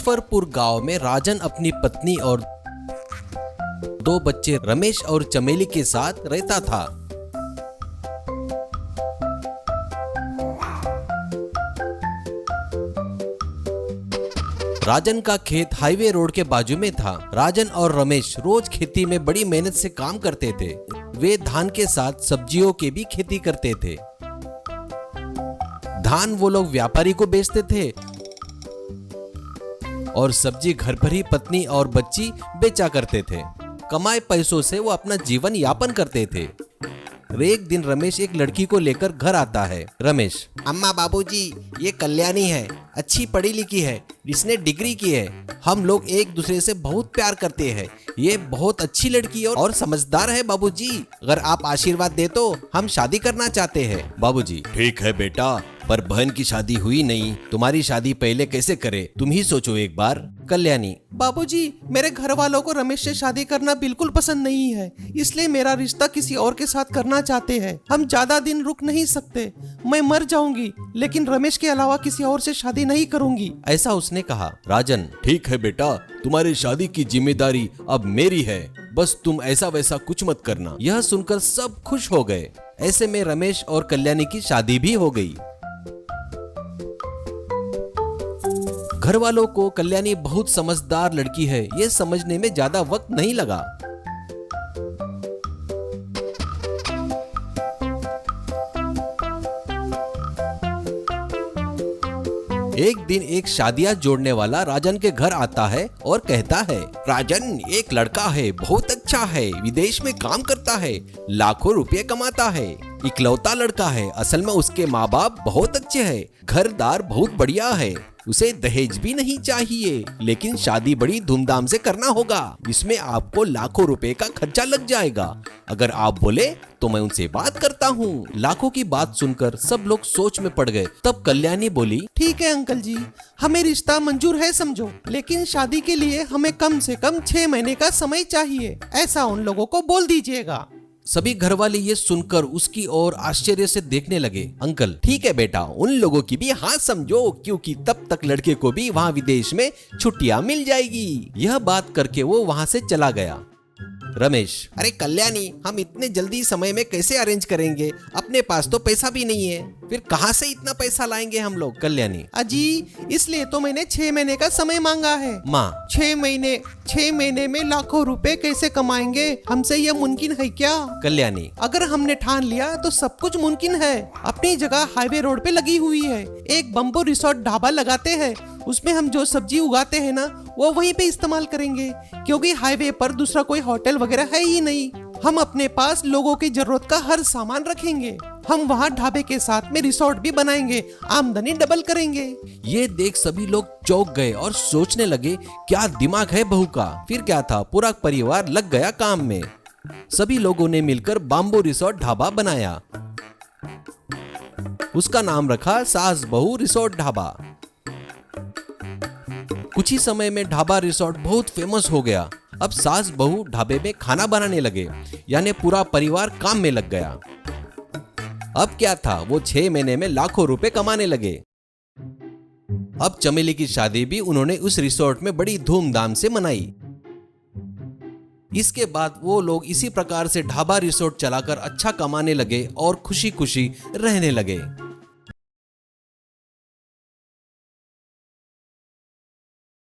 मुजफ्फरपुर गांव में राजन अपनी पत्नी और 2 बच्चे रमेश और चमेली के साथ रहता था। राजन का खेत हाईवे रोड के बाजू में था। राजन और रमेश रोज खेती में बड़ी मेहनत से काम करते थे। वे धान के साथ सब्जियों की भी खेती करते थे। धान वो लोग व्यापारी को बेचते थे और सब्जी घर पर ही पत्नी और बच्ची बेचा करते थे। कमाए पैसों से वो अपना जीवन यापन करते थे। एक दिन रमेश एक लड़की को लेकर घर आता है। रमेश, अम्मा बाबूजी, ये कल्याणी है, अच्छी पढ़ी लिखी है, जिसने डिग्री की है। हम लोग एक दूसरे से बहुत प्यार करते हैं। ये बहुत अच्छी लड़की और समझदार है बाबूजी। अगर आप आशीर्वाद दे तो हम शादी करना चाहते हैं। बाबूजी, ठीक है बेटा, पर बहन की शादी हुई नहीं, तुम्हारी शादी पहले कैसे करे, तुम ही सोचो एक बार। कल्याणी, बाबूजी, मेरे घर वालों को रमेश से शादी करना बिल्कुल पसंद नहीं है, इसलिए मेरा रिश्ता किसी और के साथ करना चाहते हैं। हम ज्यादा दिन रुक नहीं सकते। मैं मर जाऊंगी, लेकिन रमेश के अलावा किसी और से शादी नहीं करूंगी, ऐसा उसने कहा। राजन, ठीक है बेटा, तुम्हारी शादी की जिम्मेदारी अब मेरी है, बस तुम ऐसा वैसा कुछ मत करना। यह सुनकर सब खुश हो गए। ऐसे में रमेश और कल्याणी की शादी भी हो गई। घर वालों को कल्याणी बहुत समझदार लड़की है, ये समझने में ज्यादा वक्त नहीं लगा। एक दिन एक शादियां जोड़ने वाला राजन के घर आता है और कहता है, राजन, एक लड़का है, बहुत अच्छा है, विदेश में काम करता है, लाखों रुपए कमाता है, इकलौता लड़का है। असल में उसके माँ बाप बहुत अच्छे हैं, घरदार बहुत बढ़िया है, उसे दहेज भी नहीं चाहिए, लेकिन शादी बड़ी धूमधाम से करना होगा, इसमें आपको लाखों रुपए का खर्चा लग जाएगा। अगर आप बोले तो मैं उनसे बात करता हूँ। लाखों की बात सुनकर सब लोग सोच में पड़ गए। तब कल्याणी बोली, ठीक है अंकल जी, हमें रिश्ता मंजूर है समझो, लेकिन शादी के लिए हमें कम से कम 6 महीने का समय चाहिए, ऐसा उन लोगों को बोल दीजिएगा। सभी घर वाले ये सुनकर उसकी ओर आश्चर्य से देखने लगे। अंकल, ठीक है बेटा, उन लोगों की भी हाँ समझो, क्योंकि तब तक लड़के को भी वहाँ विदेश में छुट्टियाँ मिल जाएगी। यह बात करके वो वहाँ से चला गया। रमेश, अरे कल्याणी, हम इतने जल्दी समय में कैसे अरेंज करेंगे, अपने पास तो पैसा भी नहीं है, फिर कहाँ से इतना पैसा लाएंगे हम लोग। कल्याणी, अजी, इसलिए तो मैंने 6 महीने का समय मांगा है। माँ, 6 महीने में लाखों रुपए कैसे कमाएंगे, हमसे यह मुमकिन है क्या? कल्याणी, अगर हमने ठान लिया तो सब कुछ मुमकिन है। अपनी जगह हाईवे रोड पे लगी हुई है, एक बम्बो रिसोर्ट ढाबा लगाते हैं, उसमें हम जो सब्जी उगाते हैं ना, वो वहीं पे इस्तेमाल करेंगे, क्योंकि हाईवे पर दूसरा कोई होटल वगैरह है ही नहीं। हम अपने पास लोगों की जरूरत का हर सामान रखेंगे। हम वहाँ ढाबे के साथ में रिसोर्ट भी बनाएंगे, आमदनी डबल करेंगे। ये देख सभी लोग चौंक गए और सोचने लगे, क्या दिमाग है बहू का। फिर क्या था, पूरा परिवार लग गया काम में। सभी लोगों ने मिलकर बाम्बू रिसोर्ट ढाबा बनाया। उसका नाम रखा सास बहू रिसोर्ट ढाबा। कुछ ही समय में ढाबा रिसोर्ट बहुत फेमस हो गया। अब सास बहू ढाबे में खाना बनाने लगे, यानी पूरा परिवार काम में लग गया। अब क्या था, वो 6 महीने में लाखों रुपए कमाने लगे। अब चमेली की शादी भी उन्होंने उस रिसोर्ट में बड़ी धूमधाम से मनाई। इसके बाद वो लोग इसी प्रकार से ढाबा रिसोर्ट चलाकर अच्छा कमाने लगे और खुशी खुशी रहने लगे।